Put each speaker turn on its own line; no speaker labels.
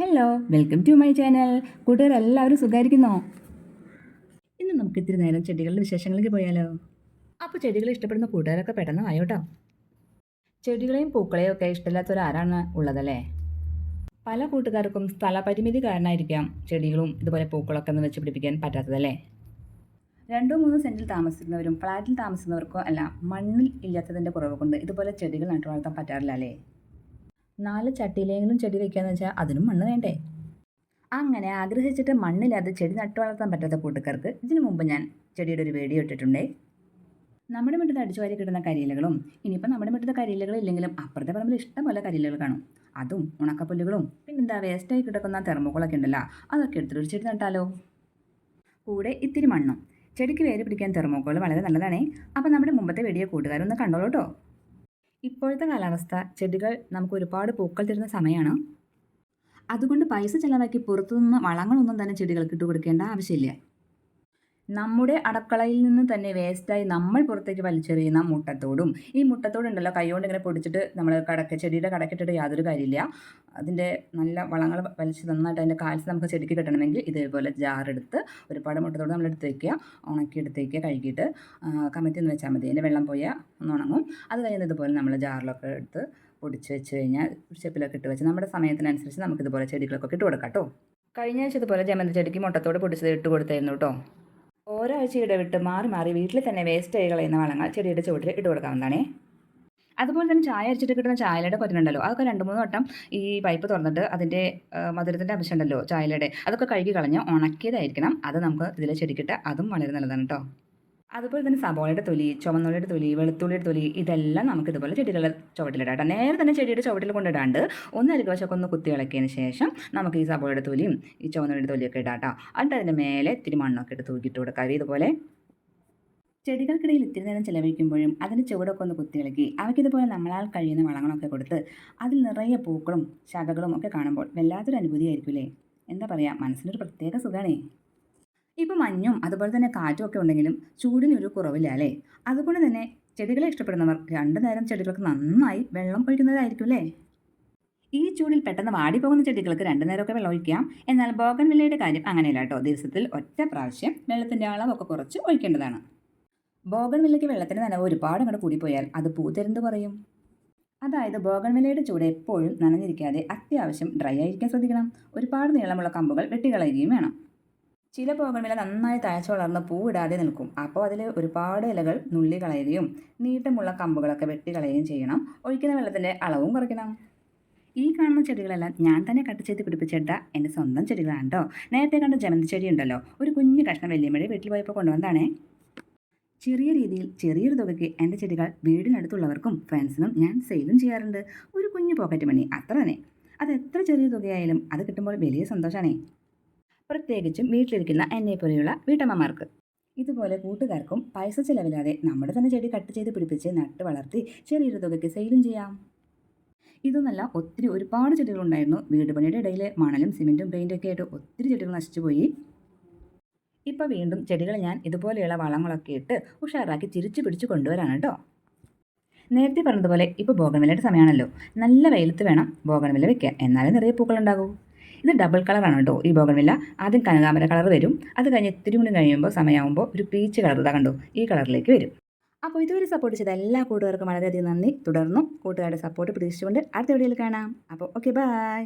Hello, welcome to my channel. കൂട്ടുകാരെല്ലാവരും സുഖമായിരിക്കുന്നോ? ഇന്ന് നമുക്ക് ഇത്തിരി നേരം ചെടികളുടെ വിശേഷങ്ങളിലേക്ക് പോയാലോ? അപ്പോൾ ചെടികൾ ഇഷ്ടപ്പെടുന്ന കൂട്ടുകാരൊക്കെ പെട്ടെന്ന് ആയോട്ടോ. ചെടികളെയും പൂക്കളെയും ഒക്കെ ഇഷ്ടമില്ലാത്തവരാരാണ് ഉള്ളതല്ലേ? പല കൂട്ടുകാർക്കും സ്ഥലപരിമിതി കാരണമായിരിക്കാം ചെടികളും ഇതുപോലെ പൂക്കളൊക്കെ ഒന്ന് വെച്ച് പിടിപ്പിക്കാൻ പറ്റാത്തതല്ലേ. 2-3 സെൻറ്റിൽ താമസിക്കുന്നവരും ഫ്ലാറ്റിൽ താമസിക്കുന്നവർക്കും എല്ലാം മണ്ണിൽ ഇല്ലാത്തതിൻ്റെ കുറവ് കൊണ്ട് ഇതുപോലെ ചെടികൾ നട്ടു വളർത്താൻ പറ്റാറില്ല അല്ലേ. 4 ചട്ടിയിലെങ്കിലും ചെടി വയ്ക്കാന്ന് വെച്ചാൽ അതിനും മണ്ണ് വേണ്ടേ. അങ്ങനെ ആഗ്രഹിച്ചിട്ട് മണ്ണില്ലാതെ ചെടി നട്ടു വളർത്താൻ പറ്റാത്ത കൂട്ടുകാർക്ക് ഇതിനു മുമ്പ് ഞാൻ ചെടിയുടെ ഒരു വീഡിയോ ഇട്ടിട്ടുണ്ടേ. നമ്മുടെ മുറ്റത്ത് അടിച്ചുവാരി കിട്ടുന്ന കരിയിലകളും, ഇനിയിപ്പോൾ നമ്മുടെ മുറ്റത്ത് കരിയിലകൾ ഇല്ലെങ്കിലും അപ്പുറത്തെ പറമ്പിൽ ഇഷ്ടംപോലെ കരിയിലകൾ കാണും. അതും ഉണക്കപ്പുല്ലുകളും പിന്നെന്താ വേസ്റ്റായി കിടക്കുന്ന തെർമോക്കോളൊക്കെ ഉണ്ടല്ലോ, അതൊക്കെ എടുത്തിട്ട് ഒരു ചെടി നട്ടാലോ. കൂടെ ഇത്തിരി മണ്ണും. ചെടിക്ക് വേര് പിടിക്കാൻ തെർമോക്കോൾ വളരെ നല്ലതാണേ. അപ്പോൾ നമ്മുടെ മുമ്പത്തെ വീഡിയോ കൂട്ടുകാരൊന്ന് കണ്ടോളൂ കേട്ടോ. ഇപ്പോഴത്തെ കാലാവസ്ഥ ചെടികൾ നമുക്ക് ഒരുപാട് പൂക്കൾ തരുന്ന സമയമാണ്. അതുകൊണ്ട് പൈസ ചിലവാക്കി പുറത്തുനിന്ന് വളങ്ങളൊന്നും തന്നെ ചെടികൾക്ക് ഇട്ട് കൊടുക്കേണ്ട ആവശ്യമില്ല. നമ്മുടെ അടുക്കളയിൽ നിന്ന് തന്നെ വേസ്റ്റായി നമ്മൾ പുറത്തേക്ക് വലിച്ചെറിയുന്ന മുട്ടത്തോടും, ഈ മുട്ടത്തോടുണ്ടല്ലോ കൈകൊണ്ട് ഇങ്ങനെ പൊടിച്ചിട്ട് നമ്മൾ ചെടിയുടെ കടക്കിട്ടിട്ട് യാതൊരു കാര്യമില്ല. അതിൻ്റെ നല്ല വളങ്ങൾ വലിച്ച് നന്നായിട്ട് അതിൻ്റെ കാൽസ്യം നമുക്ക് ചെടിക്ക് കിട്ടണമെങ്കിൽ ഇതേപോലെ ജാറെടുത്ത് ഒരുപാട് മുട്ടത്തോട് നമ്മൾ എടുത്ത് വയ്ക്കുക, ഉണക്കിയെടുത്ത് വയ്ക്കുക, കഴുകിയിട്ട് കമത്തി ഒന്ന് വെച്ചാൽ മതി. അതിൻ്റെ വെള്ളം പോയാൽ ഒന്ന് ഉണങ്ങും. അത് കഴിഞ്ഞ് ഇതുപോലെ നമ്മൾ ജാറിലൊക്കെ എടുത്ത് പൊടിച്ച് വെച്ച് കഴിഞ്ഞാൽ ചെപ്പിലൊക്കെ ഇട്ട് വെച്ച് നമ്മുടെ സമയത്തിനനുസരിച്ച് നമുക്കിതുപോലെ ചെടികളൊക്കെ ഇട്ട് കൊടുക്കാം കേട്ടോ. കഴിഞ്ഞ ആഴ്ച ഇതുപോലെ ജമന്തി ചെടിക്ക് മുട്ടത്തോട് പൊടിച്ചത് ഇട്ട് കൊടുത്തായിരുന്നു കേട്ടോ. ഒരാഴ്ച ഇടവിട്ട് മാറി മാറി വീട്ടിൽ തന്നെ വേസ്റ്റ് ആയി കളയുന്ന വളങ്ങൾ ചെടിയുടെ ചുവട്ടിൽ ഇട്ട് കൊടുക്കാവുന്നതാണേ. അതുപോലെ തന്നെ ചായ അരിച്ചിട്ട് കിട്ടുന്ന ചായലയുടെ കൊറ്റനുണ്ടല്ലോ, അതൊക്കെ 2-3 വട്ടം ഈ പൈപ്പ് തുറന്നിട്ട് അതിൻ്റെ മധുരത്തിൻ്റെ അംശം ഉണ്ടല്ലോ ചായലയുടെ, അതൊക്കെ കഴുകി കളഞ്ഞ് ഉണക്കിയതായിരിക്കണം. അത് നമുക്ക് ഇതിൽ ചെടിക്കിട്ട് അതും വളരെ നല്ലതാണ് കേട്ടോ. അതുപോലെ തന്നെ സബോളയുടെ തൊലി, ചുവന്നുള്ളിയുടെ തൊലി, വെളുത്തുള്ളിയുടെ തൊലി ഇതെല്ലാം നമുക്ക് ഇതുപോലെ ചെടികളുടെ ചുവട്ടിലിടാം. നേരെ തന്നെ ചെടിയുടെ ചുവട്ടിൽ കൊണ്ടിടാണ്ട് ഒന്ന് അരികവശമൊക്കെ ഒന്ന് കുത്തി ഇളക്കിയതിന് ശേഷം നമുക്ക് ഈ സബോളയുടെ തൊലിയും ഈ ചുവന്നുള്ളിയുടെ തൊലിയൊക്കെ ഇടാട്ടോ. എന്നിട്ട് അതിൻ്റെ മേലെ ഇത്തിരി മണ്ണൊക്കെ ഇട്ട് തൂക്കിയിട്ട് കൊടുക്കാം. ഇതുപോലെ ചെടികൾക്കിടയിൽ ഇത്തിരി നേരം ചിലവഴിക്കുമ്പോഴും അതിൻ്റെ ചുവടൊക്കെ ഒന്ന് കുത്തി ഇളക്കി അവയ്ക്കിതുപോലെ നമ്മളാൽ കഴിയുന്ന വളങ്ങളൊക്കെ കൊടുത്ത് അതിൽ നിറയെ പൂക്കളും ശകകളും ഒക്കെ കാണുമ്പോൾ വല്ലാത്തൊരു അനുഭൂതിയായിരിക്കില്ലേ. എന്താ പറയുക, മനസ്സിനൊരു പ്രത്യേക സുഖമാണേ. ഇപ്പോൾ മഞ്ഞും അതുപോലെ തന്നെ കാറ്റും ഒക്കെ ഉണ്ടെങ്കിലും ചൂടിനൊരു കുറവില്ല അല്ലേ. അതുകൊണ്ട് തന്നെ ചെടികളെ ഇഷ്ടപ്പെടുന്നവർ 2 നേരം ചെടികൾക്ക് നന്നായി വെള്ളം ഒഴിക്കുന്നതായിരിക്കും അല്ലേ. ഈ ചൂടിൽ പെട്ടെന്ന് വാടിപ്പോകുന്ന ചെടികൾക്ക് 2 നേരമൊക്കെ വെള്ളം ഒഴിക്കാം. എന്നാൽ ബോഗൺവില്ലയുടെ കാര്യം അങ്ങനെയല്ല കേട്ടോ. ദിവസത്തിൽ ഒറ്റ പ്രാവശ്യം വെള്ളത്തിൻ്റെ അളവൊക്കെ കുറച്ച് ഒഴിക്കേണ്ടതാണ്. ബോഗൺവില്ലയ്ക്ക് വെള്ളത്തിൻ്റെ നനവ് ഒരുപാട് അങ്ങോട്ട് കൂടിപ്പോയാൽ അത് പൂത്തരുന്ന് പറയും. അതായത് ബോഗൺവില്ലയുടെ ചൂട് എപ്പോഴും നനഞ്ഞിരിക്കാതെ അത്യാവശ്യം ഡ്രൈ ആയിരിക്കാൻ ശ്രദ്ധിക്കണം. ഒരുപാട് നീളമുള്ള കമ്പുകൾ വെട്ടിക്കളയുകയും വേണം. ചില ബോഗൺവില്ല നന്നായി തഴച്ചു വളർന്ന് പൂവിടാതെ നിൽക്കും. അപ്പോൾ അതിൽ ഒരുപാട് ഇലകൾ നുള്ളി കളയുകയും നീട്ടമുള്ള കമ്പുകളൊക്കെ വെട്ടിക്കളയുകയും ചെയ്യണം. ഒഴിക്കുന്ന വെള്ളത്തിൻ്റെ അളവും കുറയ്ക്കണം. ഈ കാണുന്ന ചെടികളെല്ലാം ഞാൻ തന്നെ കട്ട് ചെയ്ത് പിടിപ്പിച്ചെടുത്ത എൻ്റെ സ്വന്തം ചെടികളാണ് കേട്ടോ. നേരത്തെ കണ്ട ജമന്തി ചെടി ഉണ്ടല്ലോ, ഒരു കുഞ്ഞു കഷ്ണം വല്യമ്മയുടെ വീട്ടിൽ പോയപ്പോൾ കൊണ്ടുവന്നതാണേ. ചെറിയ രീതിയിൽ ചെറിയൊരു തുകയ്ക്ക് എൻ്റെ ചെടികൾ വീടിനടുത്തുള്ളവർക്കും ഫ്രണ്ട്സിനും ഞാൻ സെയിലും ചെയ്യാറുണ്ട്. ഒരു കുഞ്ഞു പോക്കറ്റ് മണി അത്ര തന്നെ. അത് എത്ര ചെറിയ തുകയായാലും അത് കിട്ടുമ്പോൾ വലിയ സന്തോഷമാണേ. പ്രത്യേകിച്ചും വീട്ടിലിരിക്കുന്ന എന്നെപ്പോലെയുള്ള വീട്ടമ്മമാർക്ക്. ഇതുപോലെ കൂട്ടുകാർക്കും പൈസ ചിലവില്ലാതെ നമ്മുടെ തന്നെ ചെടി കട്ട് ചെയ്ത് പിടിപ്പിച്ച് നട്ട് വളർത്തി ചെറിയൊരു തുകയ്ക്ക് സെയിലും ചെയ്യാം. ഇതൊന്നല്ല, ഒരുപാട് ചെടികളുണ്ടായിരുന്നു. വീട് പണിയുടെ ഇടയിൽ മണലും സിമെൻറ്റും പെയിൻറ്റൊക്കെ ആയിട്ട് ഒത്തിരി ചെടികൾ നശിച്ചു പോയി. ഇപ്പോൾ വീണ്ടും ചെടികൾ ഞാൻ ഇതുപോലെയുള്ള വളങ്ങളൊക്കെ ഇട്ട് ഉഷാറാക്കി ചിരിച്ചു പിടിച്ച് കൊണ്ടുവരാണ് കേട്ടോ. നേരത്തെ പറഞ്ഞതുപോലെ ഇപ്പോൾ ബോഗൺവില്ലയുടെ സമയമാണല്ലോ. നല്ല വെയിലത്ത് വേണം ബോഗൺവില്ല വെക്കുക, എന്നാലേ നിറയെ പൂക്കളുണ്ടാകൂ. ഇത് ഡബിൾ കളറാണ് കേട്ടോ ഈ ബോഗൺവില്ല. ആദ്യം കനകാമര കളർ വരും, അത് കഴിഞ്ഞ് ഇത്തിരി കൂടി കഴിയുമ്പോൾ സമയമാകുമ്പോൾ ഒരു പീച്ച് കളർ ഇതാ കണ്ടോ ഈ കളറിലേക്ക് വരും. അപ്പോൾ ഇതുവരെ സപ്പോർട്ട് ചെയ്ത എല്ലാ കൂട്ടുകാർക്കും വളരെയധികം നന്ദി. തുടർന്നും കൂട്ടുകാരുടെ സപ്പോർട്ട് പ്രതീക്ഷിച്ചുകൊണ്ട് അടുത്ത വീഡിയോയിൽ കാണാം. അപ്പോൾ ഓക്കെ, ബൈ.